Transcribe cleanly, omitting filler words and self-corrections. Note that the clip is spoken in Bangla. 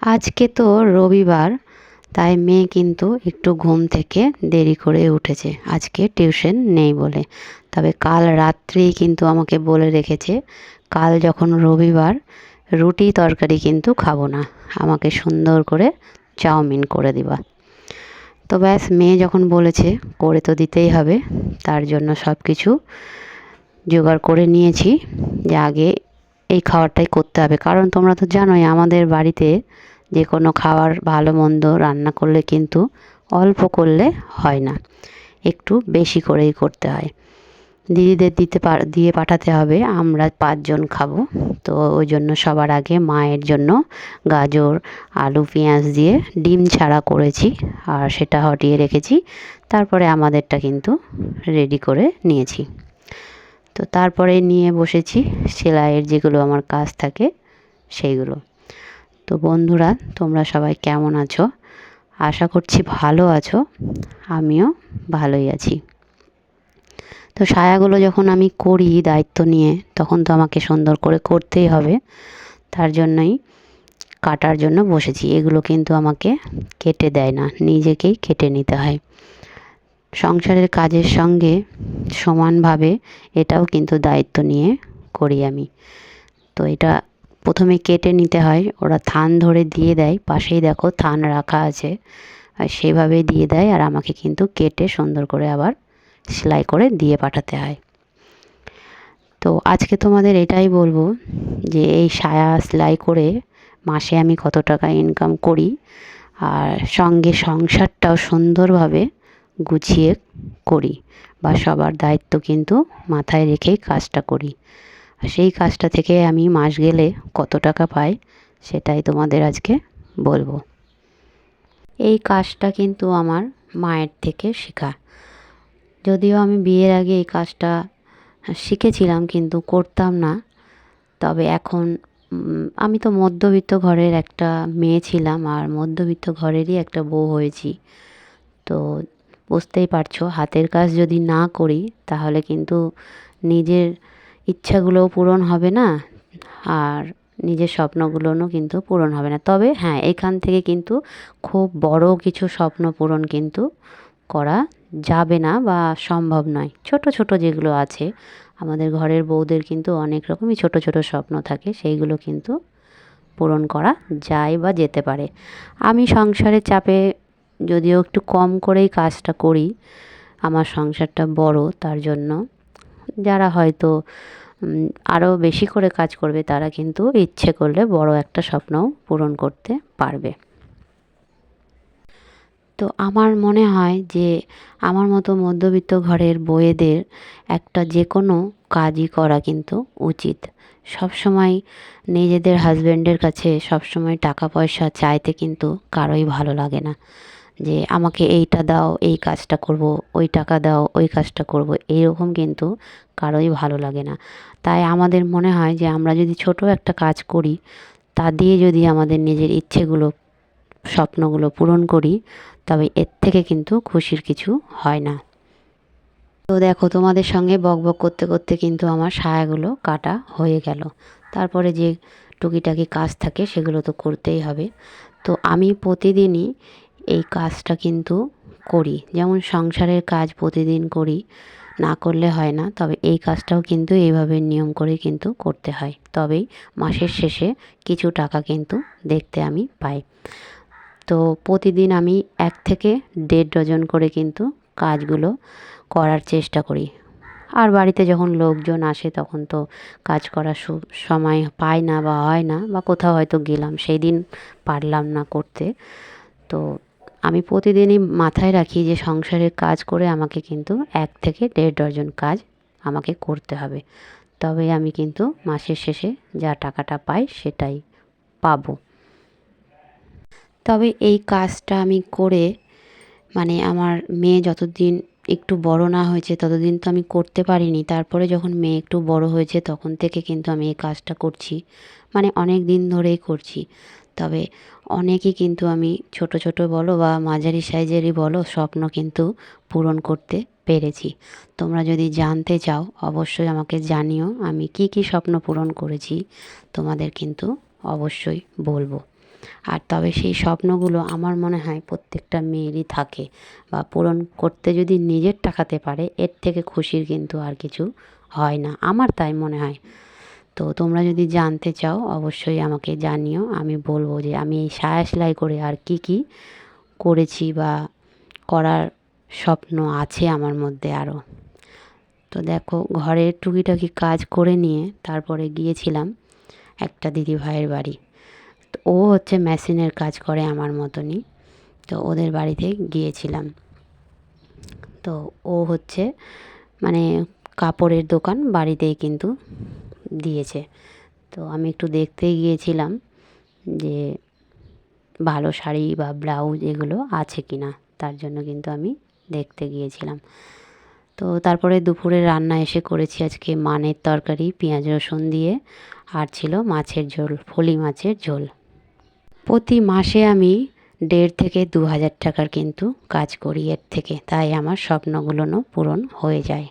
আজকে তো রবিবার, তাই মেয়ে কিন্তু একটু ঘুম থেকে দেরি করে উঠেছে, আজকে টিউশন নেই বলে। তবে কাল রাত্রেই কিন্তু আমাকে বলে রেখেছে, কাল যখন রবিবার রুটি তরকারি কিন্তু খাবো না, আমাকে সুন্দর করে চাউমিন করে দিবা। তো ব্যাস, মেয়ে যখন বলেছে করে তো দিতেই হবে। তার জন্য সব কিছু জোগাড় করে নিয়েছি যে আগে এই খাবারটাই করতে হবে, কারণ তোমরা তো জানোই আমাদের বাড়িতে যে কোনো খাবার ভালো মন্দ রান্না করলে কিন্তু অল্প করলে হয় না, একটু বেশি করেই করতে হয়। দিদিদের দিয়ে পাঠাতে হবে, আমরা 5 জন খাবো। তো ওই জন্য সবার আগে মায়ের জন্য গাজর আলু পেঁয়াজ দিয়ে ডিম ছাড়া করেছি, আর সেটা হটিয়ে রেখেছি। তারপরে আমাদেরটা কিন্তু রেডি করে নিয়েছি। তো তারপরে নিয়ে বসেছি সেলাইয়ের যেগুলো আমার কাজ থাকে সেইগুলো। তো বন্ধুরা, তোমরা সবাই কেমন আছো? আশা করছি ভালো আছো, আমিও ভালোই আছি। তো সায়াগুলো যখন আমি করি দায়িত্ব নিয়ে, তখন তো আমাকে সুন্দর করে করতেই হবে। তার জন্যই কাটার জন্য বসেছি। এগুলো কিন্তু আমাকে কেটে দেয় না, নিজেকেই কেটে নিতে হয়। সংসারের কাজের সঙ্গে সমানভাবে এটাও কিন্তু দায়িত্ব নিয়ে করি আমি। তো এটা প্রথমে কেটে নিতে হয়, ওরা থান ধরে দিয়ে দেয়, পাশেই দেখো থান রাখা আছে, আর সেভাবেই দিয়ে দেয়, আর আমাকে কিন্তু কেটে সুন্দর করে আবার সেলাই করে দিয়ে পাঠাতে হয়। তো আজকে তোমাদের এটাই বলবো যে এই সায়া সেলাই করে মাসে আমি কত টাকা ইনকাম করি, আর সঙ্গে সংসারটাও সুন্দরভাবে গুছিয়ে করি, বা সবার দায়িত্ব কিন্তু মাথায় রেখেই কাজটা করি। আর সেই কাজটা থেকে আমি মাস গেলে কত টাকা পাই সেটাই তোমাদের আজকে বলবো। এই কাজটা কিন্তু আমার মায়ের থেকে শেখা। যদিও আমি বিয়ের আগে এই কাজটা শিখেছিলাম কিন্তু করতাম না। তবে এখন আমি তো মধ্যবিত্ত ঘরের একটা মেয়ে ছিলাম, আর মধ্যবিত্ত ঘরেরই একটা বউ হয়েছি। তো বুঝতেই পারছো, হাতের কাজ যদি না করি তাহলে কিন্তু নিজের ইচ্ছাগুলোও পূরণ হবে না, আর নিজের স্বপ্নগুলোও কিন্তু পূরণ হবে না। তবে হ্যাঁ, এখান থেকে কিন্তু খুব বড় কিছু স্বপ্ন পূরণ কিন্তু করা যাবে না বা সম্ভব নয়। ছোট ছোট যেগুলো আছে, আমাদের ঘরের বউদের কিন্তু অনেক রকমই ছোট ছোট স্বপ্ন থাকে, সেইগুলো কিন্তু পূরণ করা যায় বা যেতে পারে। আমি সংসারের চাপে যদিও একটু কম করেই কাজটা করি, আমার সংসারটা বড়, তার জন্য যারা হয়তো আরও বেশি করে কাজ করবে তারা কিন্তু ইচ্ছে করলে বড় একটা স্বপ্নও পূরণ করতে পারবে। তো আমার মনে হয় যে আমার মতো মধ্যবিত্ত ঘরের বউয়েদের একটা যে কোনো কাজই করা কিন্তু উচিত। সব সময় নিজেদের হাজব্যান্ডের কাছে সব সময় টাকা পয়সা চাইতে কিন্তু কারোই ভালো লাগে না, যে আমাকে এইটা দাও এই কাজটা করব, ওই টাকা দাও ওই কাজটা করব, এইরকম কিন্তু কারোই ভালো লাগে না। তাই আমাদের মনে হয় যে আমরা যদি ছোট একটা কাজ করি, তা দিয়ে যদি আমাদের নিজের ইচ্ছেগুলো স্বপ্নগুলো পূরণ করি, তবে এর থেকে কিন্তু খুশির কিছু হয় না। তো দেখো, তোমাদের সঙ্গে বকবক করতে করতে কিন্তু আমার সায়াগুলো কাটা হয়ে গেল। তারপরে যে টুকিটাকি কাজ থাকে সেগুলো তো করতেই হবে। তো আমি প্রতিদিনই এই কাজটা কিন্তু করি, যেমন সংসারের কাজ প্রতিদিন করি, না করলে হয় না। তবে এই কাজটাও কিন্তু এইভাবে নিয়ম করে কিন্তু করতে হয়, তবেই মাসের শেষে কিছু টাকা কিন্তু দেখতে আমি পাই। তো প্রতিদিন আমি 1 থেকে 1.5 ডজন করে কিন্তু কাজগুলো করার চেষ্টা করি। আর বাড়িতে যখন লোকজন আসে তখন তো কাজ করার সময় পাই না বা হয় না, বা কোথাও হয়তো গেলাম সেই দিন পারলাম না করতে। তো আমি প্রতিদিনই মাথায় রাখি যে সংসারের কাজ করে আমাকে কিন্তু 1 থেকে 1.5 ডজন কাজ আমাকে করতে হবে, তবে আমি কিন্তু মাসের শেষে যা টাকাটা পাই সেটাই পাবো। তবে এই কাজটা আমি করে, মানে আমার মেয়ে যতদিন একটু বড় না হয়েছে ততদিন তো আমি করতে পারিনি। তারপরে যখন মেয়ে একটু বড় হয়েছে তখন থেকে কিন্তু আমি এই কাজটা করছি, মানে অনেক দিন ধরেই করছি। তবে অনেকই কিন্তু আমি ছোট ছোট বলো বা মাঝারি সাইজেরই বলো স্বপ্ন কিন্তু পূরণ করতে পেরেছি। তোমরা যদি জানতে চাও অবশ্যই আমাকে জানিও, আমি কি কি স্বপ্ন পূরণ করেছি তোমাদের কিন্তু অবশ্যই বলবো। আর তবে সেই স্বপ্নগুলো আমার মনে হয় প্রত্যেকটা মেয়েরই থাকে, বা পূরণ করতে যদি নিজের টাকাতে পারে এর থেকে খুশির কিন্তু আর কিছু হয় না, আমার তাই মনে হয়। তো তোমরা যদি জানতে চাও অবশ্যই আমাকে জানিও, আমি বলবো যে আমি এই সায়া সেলাই করে আর কি কি করেছি বা করার স্বপ্ন আছে আমার মধ্যে আরও। তো দেখো, ঘরের টুকিটাকি কাজ করে নিয়ে তারপরে গিয়েছিলাম একটা দিদিভাইয়ের বাড়ি। তো ও হচ্ছে মেশিনের কাজ করে আমার মতনই, তো ওদের বাড়িতে গিয়েছিলাম। তো ও হচ্ছে মানে কাপড়ের দোকান বাড়িতেই কিন্তু দিয়েছে। তো আমি একটু দেখতে গিয়েছিলাম যে ভালো শাড়ি বা ব্লাউজ এগুলো আছে কি না, তার জন্য কিন্তু আমি দেখতে গিয়েছিলাম। তো তারপরে দুপুরে রান্না এসে করেছি আজকে মানের তরকারি পেঁয়াজ রসুন দিয়ে, আর ছিল মাছের ঝোল, ফলি মাছের ঝোল। প্রতি মাসে আমি 1.5 থেকে 2 হাজার টাকার কিন্তু কাজ করি এর থেকে, তাই আমার স্বপ্নগুলোও পূরণ হয়ে যায়।